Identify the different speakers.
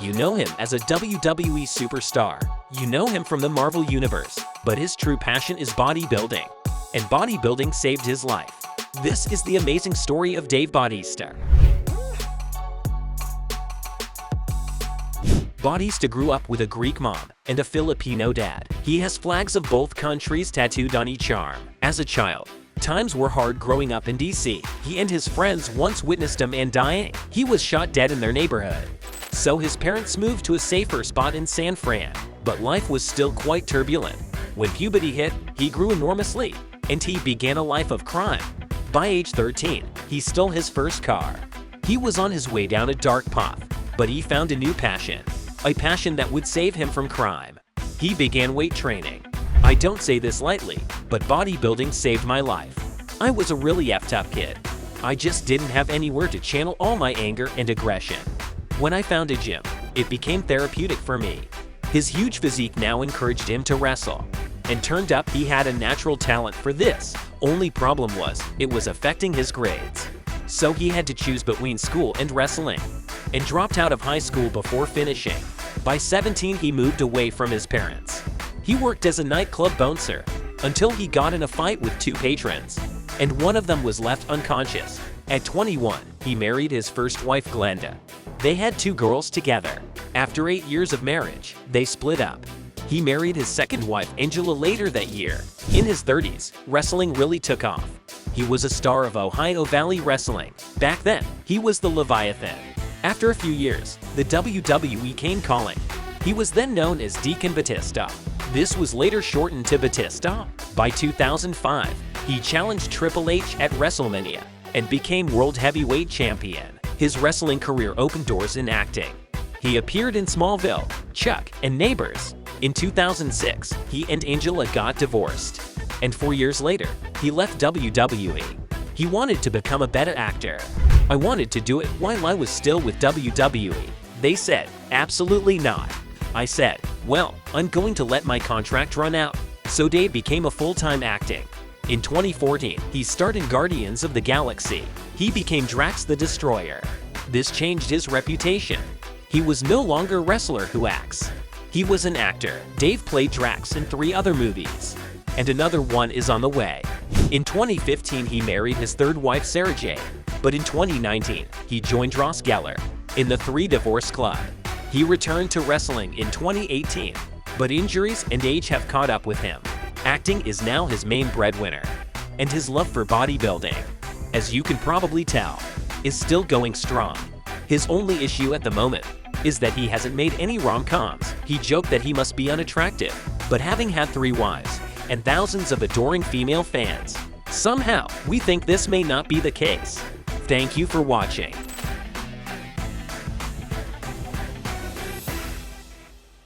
Speaker 1: You know him as a WWE superstar. You know him from the Marvel Universe, but his true passion is bodybuilding. And bodybuilding saved his life. This is the amazing story of Dave Bautista. Bautista grew up with a Greek mom and a Filipino dad. He has flags of both countries tattooed on each arm. As a child, times were hard growing up in DC. He and his friends once witnessed a man dying. He was shot dead in their neighborhood. So his parents moved to a safer spot in San Fran. But life was still quite turbulent. When puberty hit, he grew enormously, and he began a life of crime. By age 13, he stole his first car. He was on his way down a dark path, but he found a new passion. A passion that would save him from crime. He began weight training. I don't say this lightly, but bodybuilding saved my life. I was a really effed up kid. I just didn't have anywhere to channel all my anger and aggression. When I found a gym, it became therapeutic for me. His huge physique now encouraged him to wrestle. And turned up he had a natural talent for this. Only problem was, it was affecting his grades. So he had to choose between school and wrestling. And dropped out of high school before finishing. By 17 he moved away from his parents. He worked as a nightclub bouncer until he got in a fight with two patrons, and one of them was left unconscious. At 21, he married his first wife Glenda. They had 2 girls together. After 8 years of marriage, they split up. He married his second wife Angela later that year. In his 30s, wrestling really took off. He was a star of Ohio Valley Wrestling. Back then, he was the Leviathan. After a few years, the WWE came calling. He was then known as Deacon Bautista. This was later shortened to Bautista. By 2005, he challenged Triple H at WrestleMania and became World Heavyweight Champion. His wrestling career opened doors in acting. He appeared in Smallville, Chuck, and Neighbors. In 2006, he and Angela got divorced. And 4 years later, he left WWE. He wanted to become a better actor. I wanted to do it while I was still with WWE. They said, absolutely not. I said, well, I'm going to let my contract run out. So Dave became a full-time acting. In 2014, he starred in Guardians of the Galaxy. He became Drax the Destroyer. This changed his reputation. He was no longer a wrestler who acts. He was an actor. Dave played Drax in 3 other movies. And another one is on the way. In 2015, he married his third wife Sarah Jane. But in 2019, he joined Ross Geller in the 3 Divorce Club. He returned to wrestling in 2018, but injuries and age have caught up with him. Acting is now his main breadwinner, and his love for bodybuilding, as you can probably tell, is still going strong. His only issue at the moment is that he hasn't made any rom-coms. He joked that he must be unattractive, but having had 3 wives and thousands of adoring female fans, somehow we think this may not be the case. Thank you for watching.